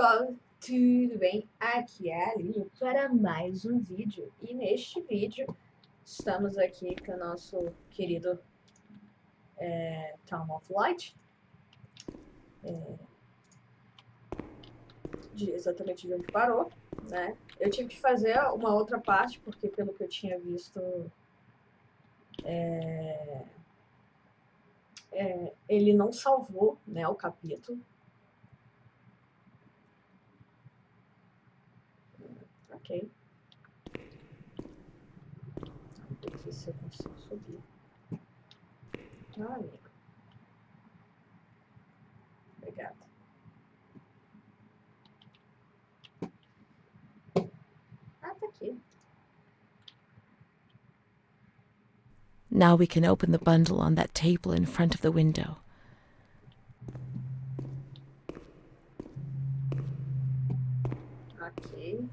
pessoal, tudo bem? Aqui é a Lili para mais um vídeo. E neste vídeo estamos aqui com o nosso querido Town of Light. Exatamente de onde parou, né? Eu tive que fazer uma outra parte, porque pelo que eu tinha visto, ele não salvou, né, o capítulo. Ok. Não sei se eu consigo subir. Ah, amigo. Obrigada. Ah, tá aqui. Now we can open the bundle on that table in front of the window. Ok.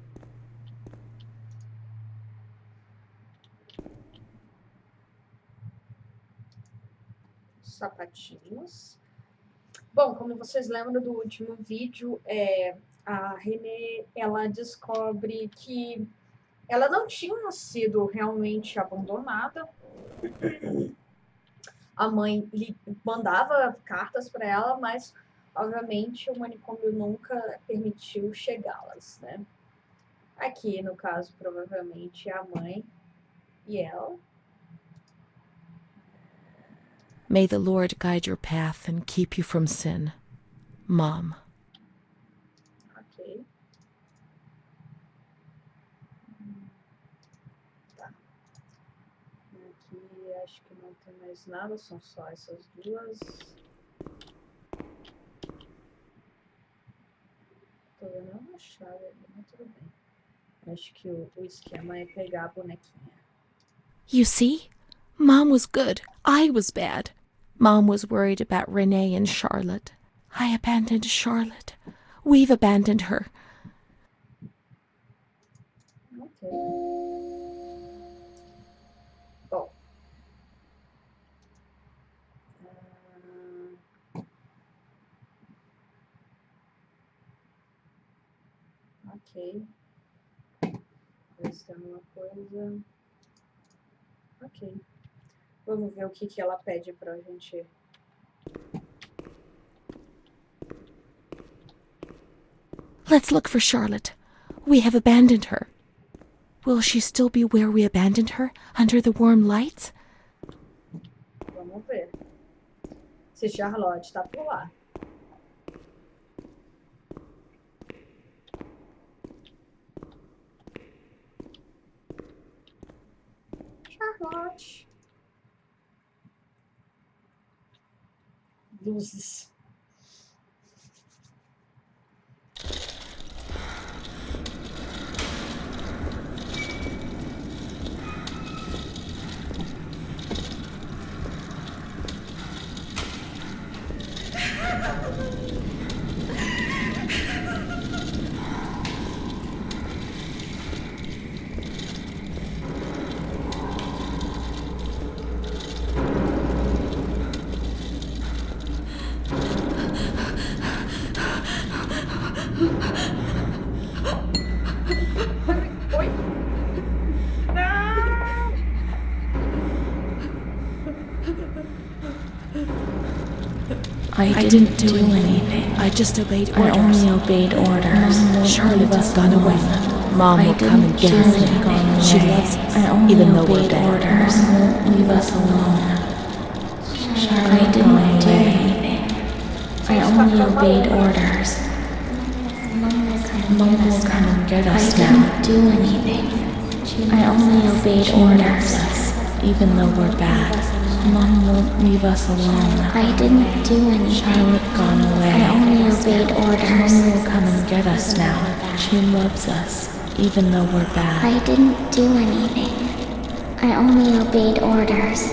Sapatinhos. Bom, como vocês lembram do último vídeo, a Renée, ela descobre que ela não tinha sido realmente abandonada. A mãe mandava cartas para ela, mas obviamente o manicômio nunca permitiu chegá-las, né? Aqui, no caso, provavelmente é a mãe e ela. May the Lord guide your path and keep you from sin. Mom. Ok. Tá. Aqui acho que não tem mais nada, são só essas duas. Tô vendo uma chave ali, mas tudo bem. Acho que o esquema é pegar a bonequinha. You see? Mom was good. I was bad. Mom was worried about Renee and Charlotte. I abandoned Charlotte. We've abandoned her. Ok. Bom. Ok. Ver se tem alguma coisa. Ok. Vamos ver o que ela pede pra gente. Let's look for Charlotte. We have abandoned her. Will she still be where we abandoned her, under the warm lights? Vamos ver. Se Charlotte tá por lá. Charlotte. Luzes. Oi? Não! I didn't do anything. I just obeyed orders. I only obeyed orders. Charlotte has gone away. Mom will come and get us. She loves us, even though we're dead. Orders. Mom won't leave us alone. I didn't do anything. I only obeyed orders. Mom will come and get us now. I didn't do anything. I only obeyed orders. Even though we're bad. Mom won't leave us alone. I didn't do anything. Charlotte gone away. I only obeyed orders. Mom will come and get us now. She loves us, even though we're bad. I didn't do anything. I only obeyed orders.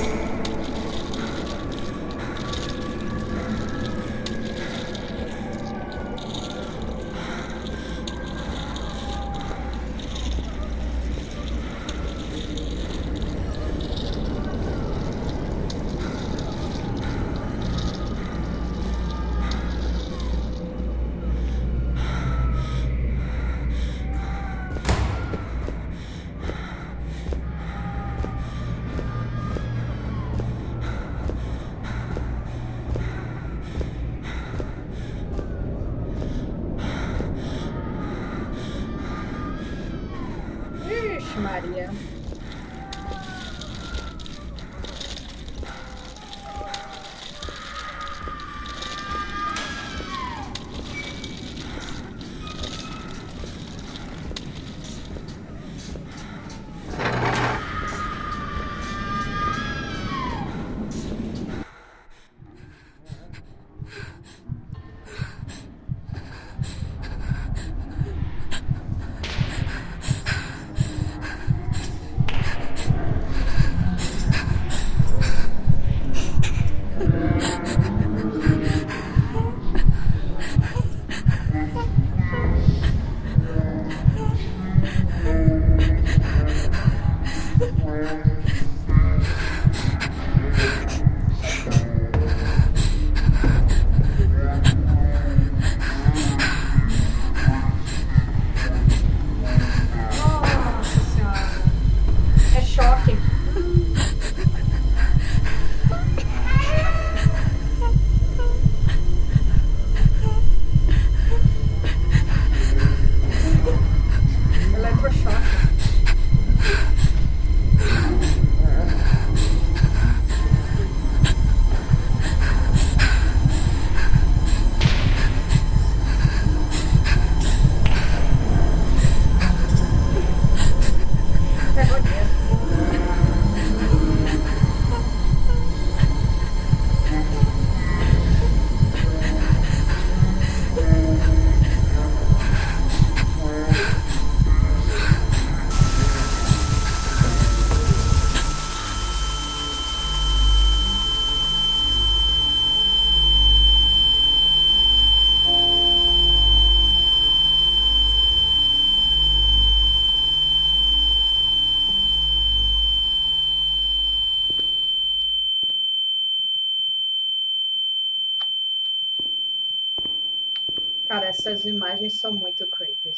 Cara, essas imagens são muito creepy.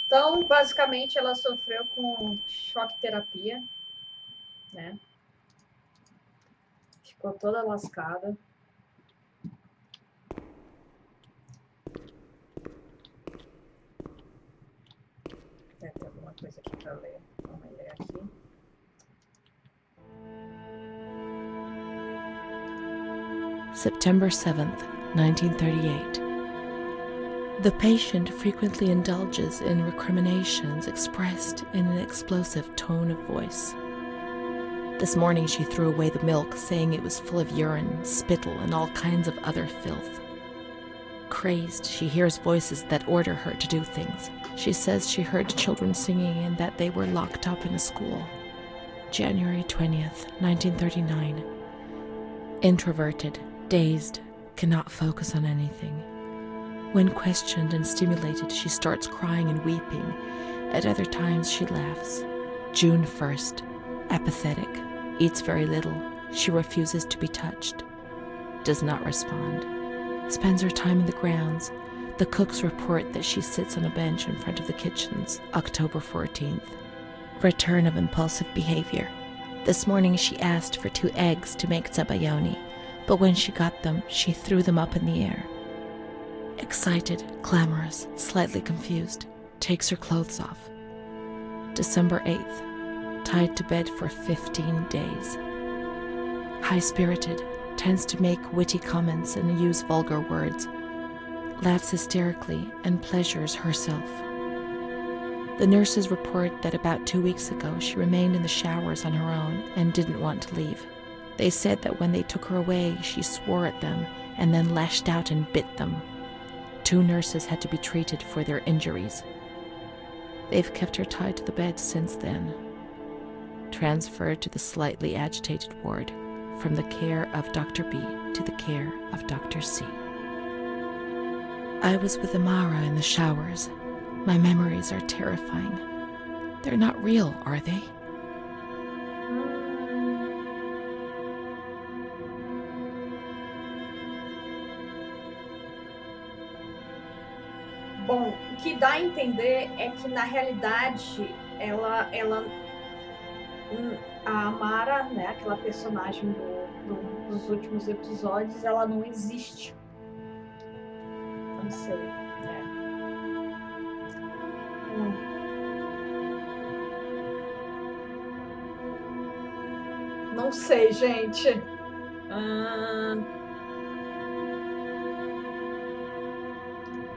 Então, basicamente, ela sofreu com choque terapia, né? Ficou toda lascada. Tem alguma coisa aqui para ler. Vamos ler aqui. September 7th, 1938. The patient frequently indulges in recriminations expressed in an explosive tone of voice. This morning she threw away the milk, saying it was full of urine, spittle, and all kinds of other filth. Crazed, she hears voices that order her to do things. She says she heard children singing and that they were locked up in a school. January 20th, 1939. Introverted, dazed, cannot focus on anything. When questioned and stimulated, she starts crying and weeping. At other times, she laughs. June 1st. Apathetic. Eats very little. She refuses to be touched. Does not respond. Spends her time in the grounds. The cooks report that she sits on a bench in front of the kitchens. October 14th. Return of impulsive behavior. This morning she asked for 2 eggs to make zabayoni, but when she got them, she threw them up in the air. Excited, clamorous, slightly confused, takes her clothes off. December 8th, tied to bed for 15 days. High-spirited, tends to make witty comments and use vulgar words, laughs hysterically and pleasures herself. The nurses report that about 2 weeks ago she remained in the showers on her own and didn't want to leave. They said that when they took her away, she swore at them and then lashed out and bit them. 2 nurses had to be treated for their injuries. They've kept her tied to the bed since then. Transferred to the slightly agitated ward, from the care of Dr. B to the care of Dr. C. I was with Amara in the showers. My memories are terrifying. They're not real, are they? Bom, o que dá a entender é que, na realidade, a Amara, né, aquela personagem dos últimos episódios, ela não existe. Não sei, né? Não sei, gente.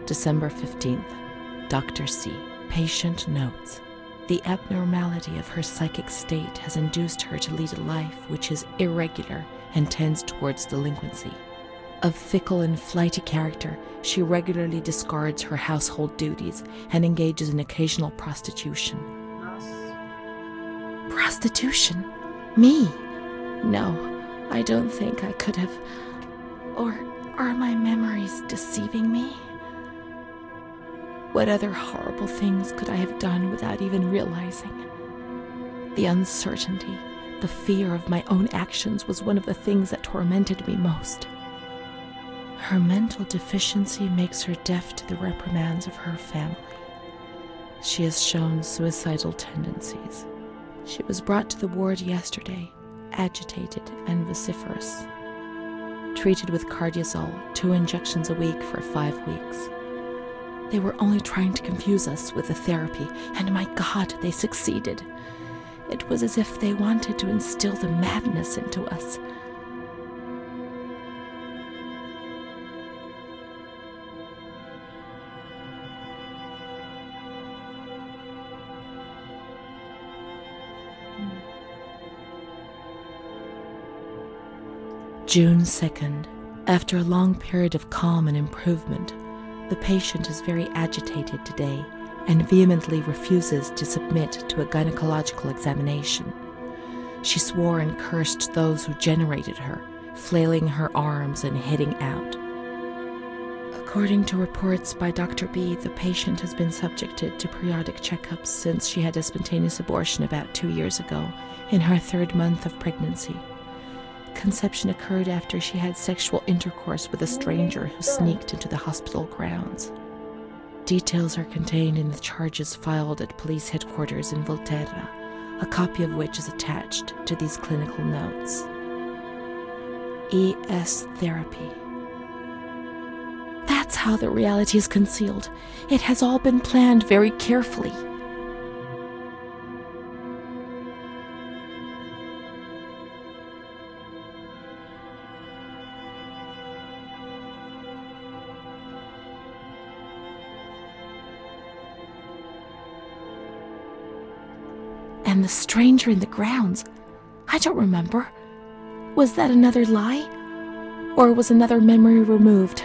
December 15th. Dr. C. Patient notes. The abnormality of her psychic state has induced her to lead a life which is irregular and tends towards delinquency. Of fickle and flighty character, she regularly discards her household duties and engages in occasional prostitution. Prostitution? Me? No, I don't think I could have. Or are my memories deceiving me? What other horrible things could I have done without even realizing? The uncertainty, the fear of my own actions was one of the things that tormented me most. Her mental deficiency makes her deaf to the reprimands of her family. She has shown suicidal tendencies. She was brought to the ward yesterday, agitated and vociferous. Treated with cardiazol, 2 injections a week for 5 weeks. They were only trying to confuse us with the therapy, and my God, they succeeded. It was as if they wanted to instill the madness into us. June 2nd. After a long period of calm and improvement, the patient is very agitated today and vehemently refuses to submit to a gynecological examination. She swore and cursed those who generated her, flailing her arms and hitting out. According to reports by Dr. B, the patient has been subjected to periodic checkups since she had a spontaneous abortion about 2 years ago, in her 3rd month of pregnancy. conception occurred after she had sexual intercourse with a stranger who sneaked into the hospital grounds. Details are contained in the charges filed at police headquarters in Volterra, a copy of which is attached to these clinical notes. ES therapy. That's how the reality is concealed. It has all been planned very carefully. And the stranger in the grounds, I don't remember. Was that another lie? Or was another memory removed?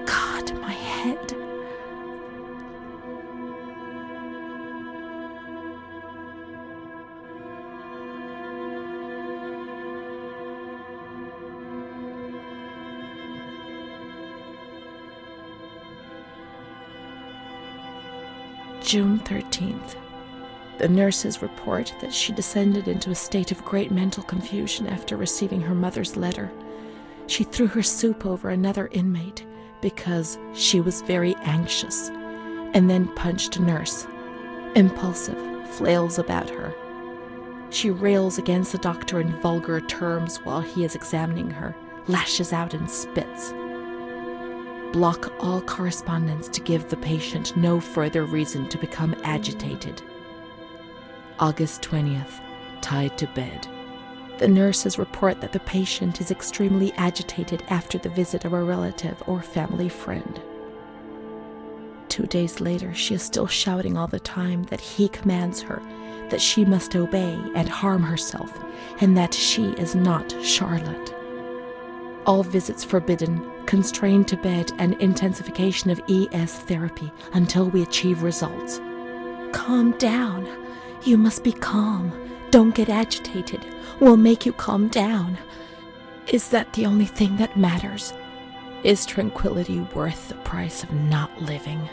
God, my head. June 13th. The nurses report that she descended into a state of great mental confusion after receiving her mother's letter. She threw her soup over another inmate because she was very anxious, and then punched a nurse. Impulsive, flails about her. She rails against the doctor in vulgar terms while he is examining her, lashes out and spits. Block all correspondence to give the patient no further reason to become agitated. August 20th, tied to bed. The nurses report that the patient is extremely agitated after the visit of a relative or family friend. 2 days later, she is still shouting all the time that he commands her, that she must obey and harm herself, and that she is not Charlotte. All visits forbidden, constrained to bed, and intensification of ES therapy until we achieve results. Calm down. You must be calm. Don't get agitated. We'll make you calm down. Is that the only thing that matters? Is tranquility worth the price of not living?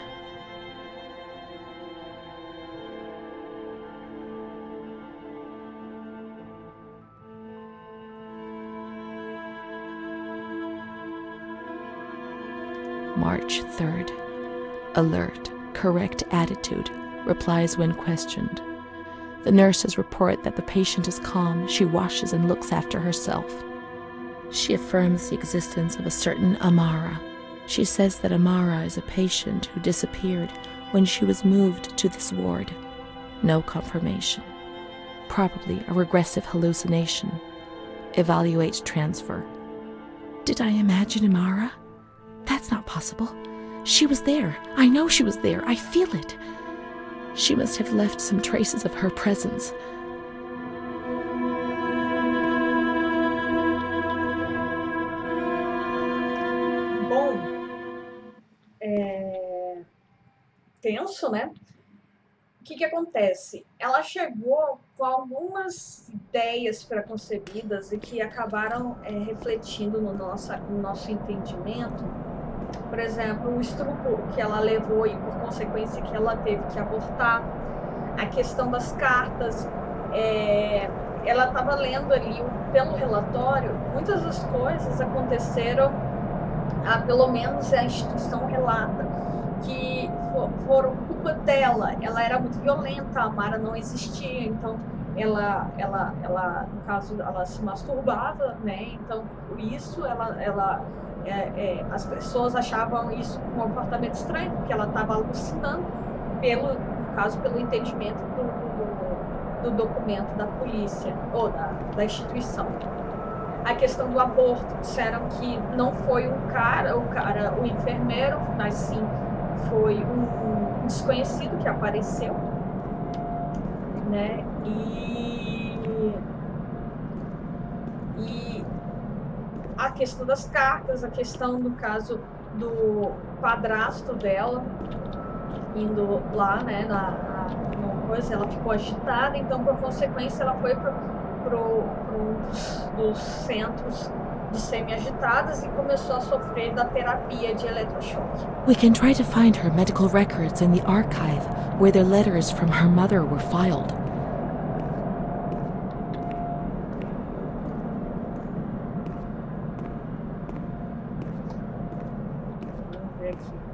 March 3rd. Alert, correct attitude, replies when questioned. The nurses report that the patient is calm. She washes and looks after herself. She affirms the existence of a certain Amara. She says that Amara is a patient who disappeared when she was moved to this ward. No confirmation. Probably a regressive hallucination. Evaluate transfer. Did I imagine Amara? That's not possible. She was there. I know she was there. I feel it. She must have left some traces of her presence. Bom, tenso, né? O que acontece? Ela chegou com algumas ideias preconcebidas e que acabaram refletindo no nosso entendimento. Por exemplo, o estupro que ela levou e, por consequência, que ela teve que abortar. A questão das cartas. Ela estava lendo ali, pelo relatório, muitas das coisas aconteceram, pelo menos a instituição relata, que foram culpa dela. Ela era muito violenta, a Mara não existia, então ela no caso, ela se masturbava, né? Então, por isso, as pessoas achavam isso um comportamento estranho, porque ela estava alucinando, no caso, pelo entendimento do documento da polícia, ou da instituição. A questão do aborto, disseram que não foi o enfermeiro, mas sim foi um desconhecido que apareceu, né? E a questão das cartas, a questão, no caso, do padrasto dela, indo lá, né, numa coisa, ela ficou agitada, então, por consequência, ela foi para um dos centros de semi-agitadas e começou a sofrer da terapia de eletrochoque. We can try to find her medical records in the archive where the letters from her mother were filed. aqui.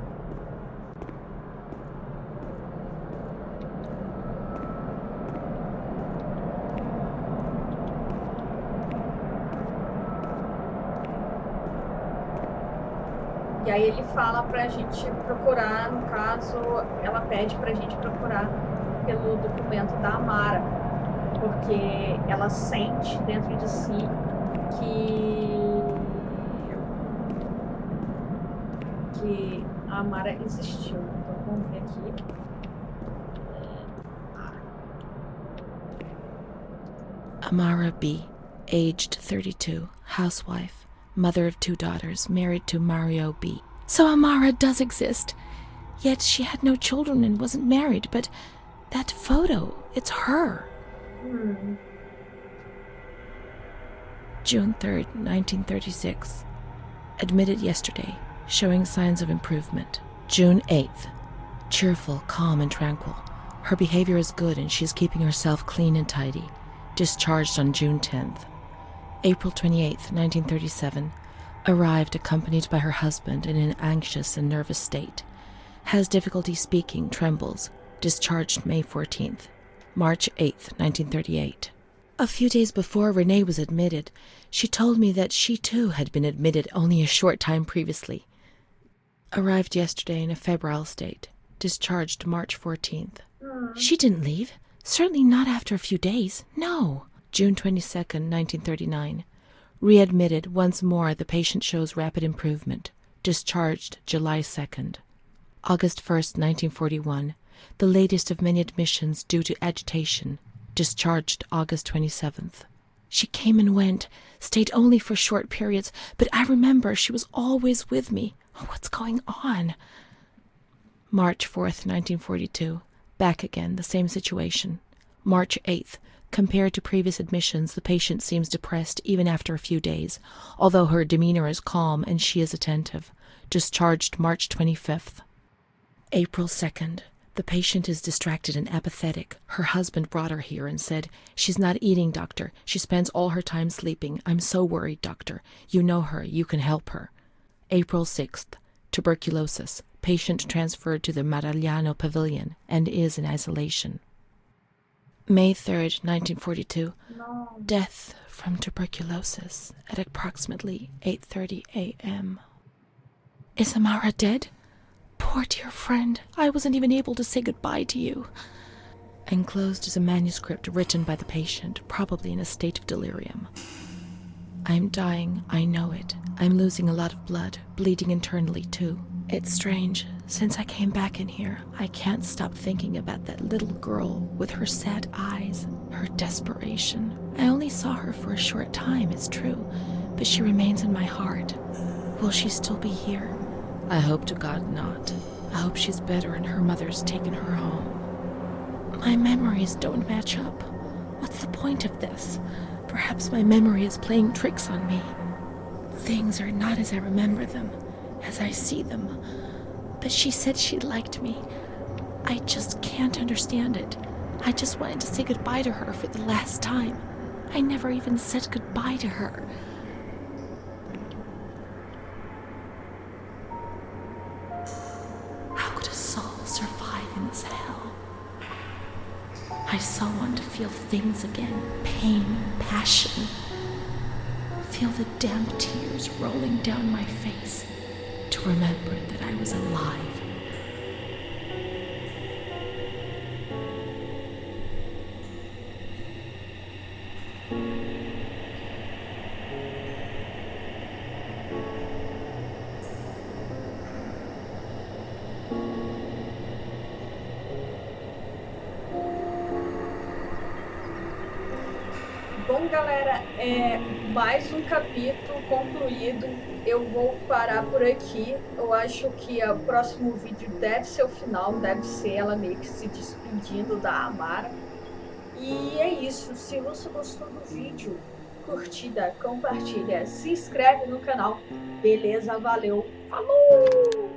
E aí ele fala pra gente procurar, no caso, ela pede pra gente procurar pelo documento da Amara, porque ela sente dentro de si que a Amara existiu. Então vamos ver aqui. Amara B., aged 32, housewife, mother of 2 daughters, married to Mario B. So Amara does exist. Yet she had no children and wasn't married, but that photo, it's her. June 3rd, 1936. Admitted yesterday, showing signs of improvement. June 8th. Cheerful, calm, and tranquil. Her behavior is good and she is keeping herself clean and tidy. Discharged on June 10th. April 28th, 1937. Arrived accompanied by her husband in an anxious and nervous state. Has difficulty speaking, trembles. Discharged May 14th. March 8th, 1938. A few days before Renee was admitted, she told me that she too had been admitted only a short time previously. Arrived yesterday in a febrile state. Discharged March 14th. She didn't leave. Certainly not after a few days. No. June 22nd, 1939. Readmitted once more. The patient shows rapid improvement. Discharged July 2nd. August 1st, 1941. The latest of many admissions due to agitation. Discharged August 27th. She came and went, stayed only for short periods, but I remember she was always with me. What's going on? March 4th, 1942. Back again, the same situation. March 8th. Compared to previous admissions, the patient seems depressed even after a few days, although her demeanor is calm and she is attentive. Discharged March 25th. April 2nd. The patient is distracted and apathetic. Her husband brought her here and said, "She's not eating, doctor. She spends all her time sleeping. I'm so worried, doctor. You know her. You can help her." April 6th. Tuberculosis. Patient transferred to the Maragliano Pavilion and is in isolation. May 3rd, 1942. No. Death from tuberculosis at approximately 8:30 a.m. Is Amara dead? Poor dear friend, I wasn't even able to say goodbye to you. Enclosed is a manuscript written by the patient, probably in a state of delirium. I'm dying, I know it. I'm losing a lot of blood, bleeding internally too. It's strange. Since I came back in here, I can't stop thinking about that little girl with her sad eyes, her desperation. I only saw her for a short time, it's true, but she remains in my heart. Will she still be here? I hope to God not. I hope she's better and her mother's taken her home. My memories don't match up. What's the point of this? Perhaps my memory is playing tricks on me. Things are not as I remember them, as I see them. But she said she liked me. I just can't understand it. I just wanted to say goodbye to her for the last time. I never even said goodbye to her. How could a soul survive in this hell? I so want to feel things again. Pain, passion. Feel the damp tears rolling down my face. To remember that I was alive. Bom, galera, mais um capítulo concluído. Eu vou parar por aqui. Eu acho que o próximo vídeo deve ser o final, deve ser ela meio que se despedindo da Amara. E é isso. Se você gostou do vídeo, curtida, compartilha, se inscreve no canal. Beleza? Valeu! Falou!